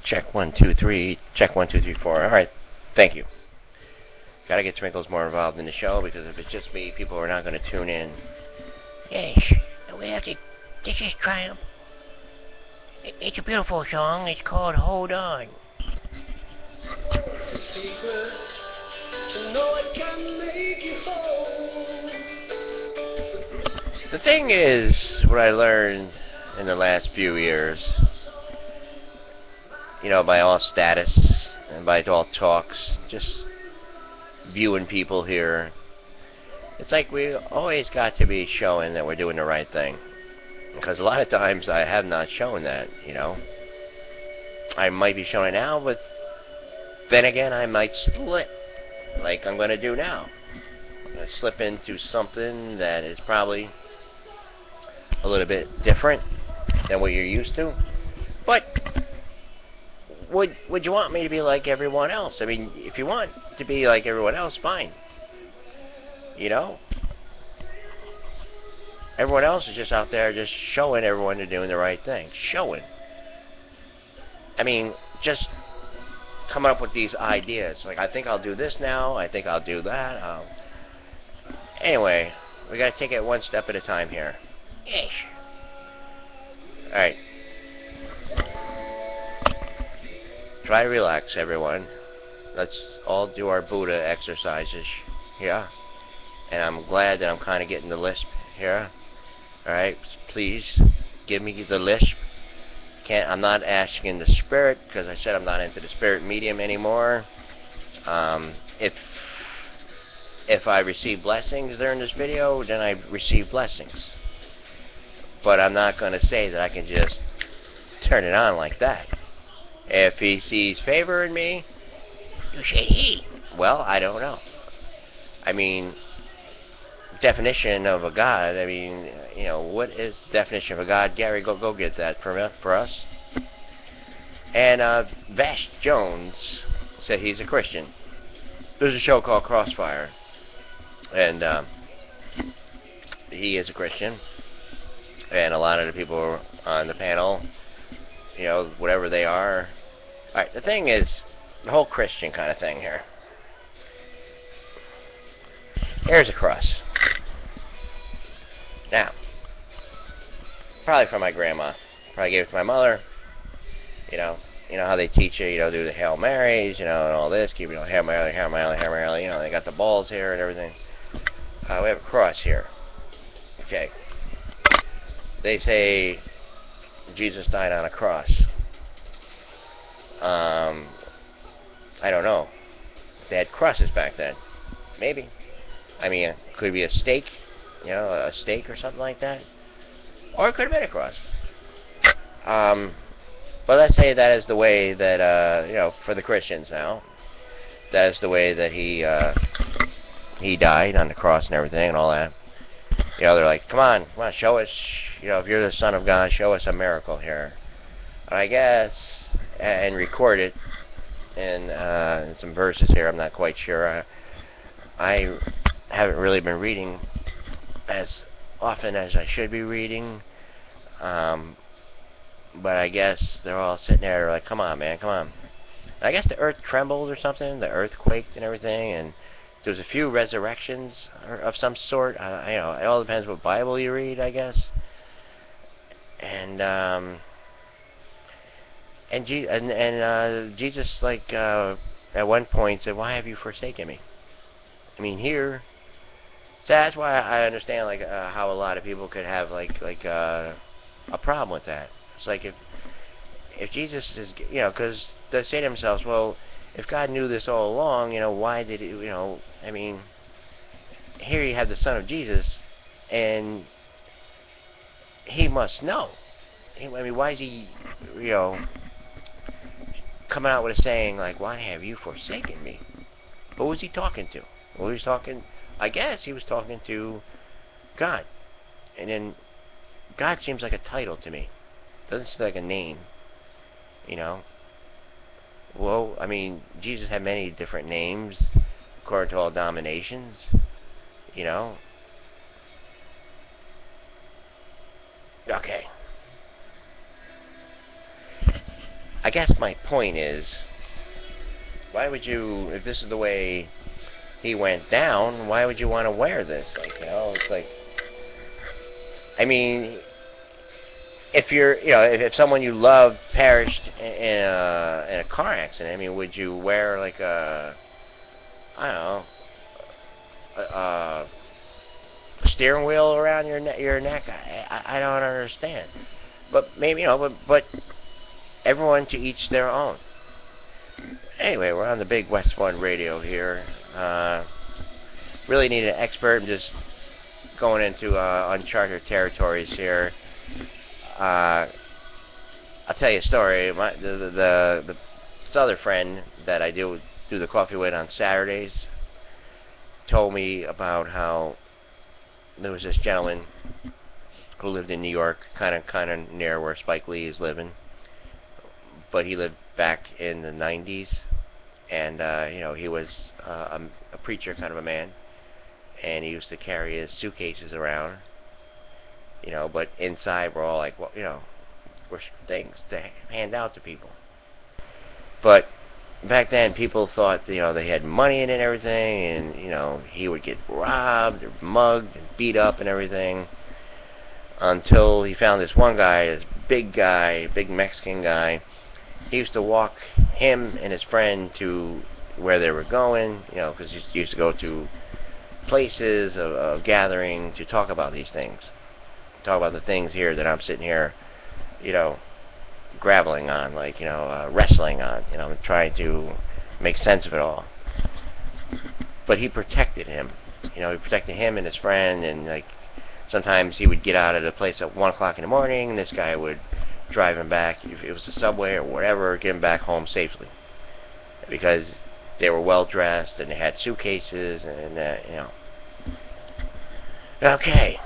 Check 1, 2, 3. Check 1, 2, 3, 4. All right. Thank you. Gotta get Twinkles more involved in the show because if it's just me, people are not going to tune in. Yes, we have to. This is Triumph. It's a beautiful song. It's called Hold On. Secret to know it can make you whole. The thing is, what I learned in the last few years, by all status and by all talks, just viewing people here, it's like we always got to be showing that we're doing the right thing. Because a lot of times I have not shown that, I might be showing it now, but then again I might slip, like I'm going to do now. I'm going to slip into something that is probably a little bit different than what you're used to. But would you want me to be like everyone else? I mean, if you want to be like everyone else, fine. Everyone else is just out there just showing everyone they're doing the right thing. Showing. I mean, just coming up with these ideas. Like, I think I'll do this now. I think I'll do that. Anyway, we got to take it one step at a time here. Yes. Alright. Try to relax, everyone. Let's all do our Buddha exercises. Yeah? And I'm glad that I'm kind of getting the lisp here. Alright? Please, give me the lisp. I'm not asking in the spirit, because I said I'm not into the spirit medium anymore. If I receive blessings during this video, then I receive blessings. But I'm not going to say that I can just turn it on like that. If he sees favor in me, You said he. well, I don't know. I mean, definition of a God, what is the definition of a God? Gary, go get that for us. And Vash Jones said he's a Christian. There's a show called Crossfire, and he is a Christian. And a lot of the people on the panel, whatever they are. Alright, the thing is, the whole Christian kind of thing here. Here's a cross. Now, probably from my grandma. Probably gave it to my mother. You know how they teach you, do the Hail Marys, and all this. Keep, Hail Mary, Hail Mary, Hail Mary. They got the balls here and everything. We have a cross here. Okay. They say Jesus died on a cross. I don't know. They had crosses back then. Maybe. It could be a stake. A stake or something like that. Or it could have been a cross. But let's say that is the way that, for the Christians now, that is the way that he died on the cross and everything and all that. They're like, come on, show us, if you're the Son of God, show us a miracle here. And I guess, and record it in some verses here, I'm not quite sure. I haven't really been reading as often as I should be reading. But I guess they're all sitting there like, come on, man, come on. And I guess the earth trembled or something, the earth quaked and everything, and there was a few resurrections of some sort. It all depends what Bible you read, I guess. And Jesus, at one point said, "Why have you forsaken me?" Here. So that's why I understand, how a lot of people could have a problem with that. It's like if Jesus is, because they say to themselves, well, if God knew this all along, why did it, here you have the Son of Jesus, and he must know. Why is he, coming out with a saying like, why have you forsaken me? Who was he talking to? Well, he was talking, I guess he was talking to God. And then God seems like a title to me. Doesn't seem like a name. Well, Jesus had many different names according to all denominations. Okay. I guess my point is, why would you, if this is the way he went down, why would you want to wear this? Like, it's like, I mean, if you're, if someone you loved perished in a car accident, I mean, would you wear like a, I don't know, a steering wheel around your neck? I don't understand. But maybe, but everyone to each their own. Anyway, we're on the big West One radio here. Really need an expert. I'm just going into uncharted territories here. I'll tell you a story. This other friend that I do the coffee with on Saturdays told me about how there was this gentleman who lived in New York, kind of near where Spike Lee is living, but he lived back in the 90s, and he was a preacher kind of a man, and he used to carry his suitcases around, but inside were all like, were things to hand out to people. But back then, people thought, they had money in it and everything, and, he would get robbed or mugged and beat up and everything, until he found this one guy, this big Mexican guy. He used to walk him and his friend to where they were going, because he used to go to places of gathering to talk about these things. Talk about the things here that I'm sitting here, graveling on, like, wrestling on, trying to make sense of it all. But he protected him. He protected him and his friend, and, like, sometimes he would get out of the place at 1 o'clock in the morning, and this guy would drive him back, if it was the subway or whatever, get him back home safely. Because they were well dressed, and they had suitcases, and, Okay.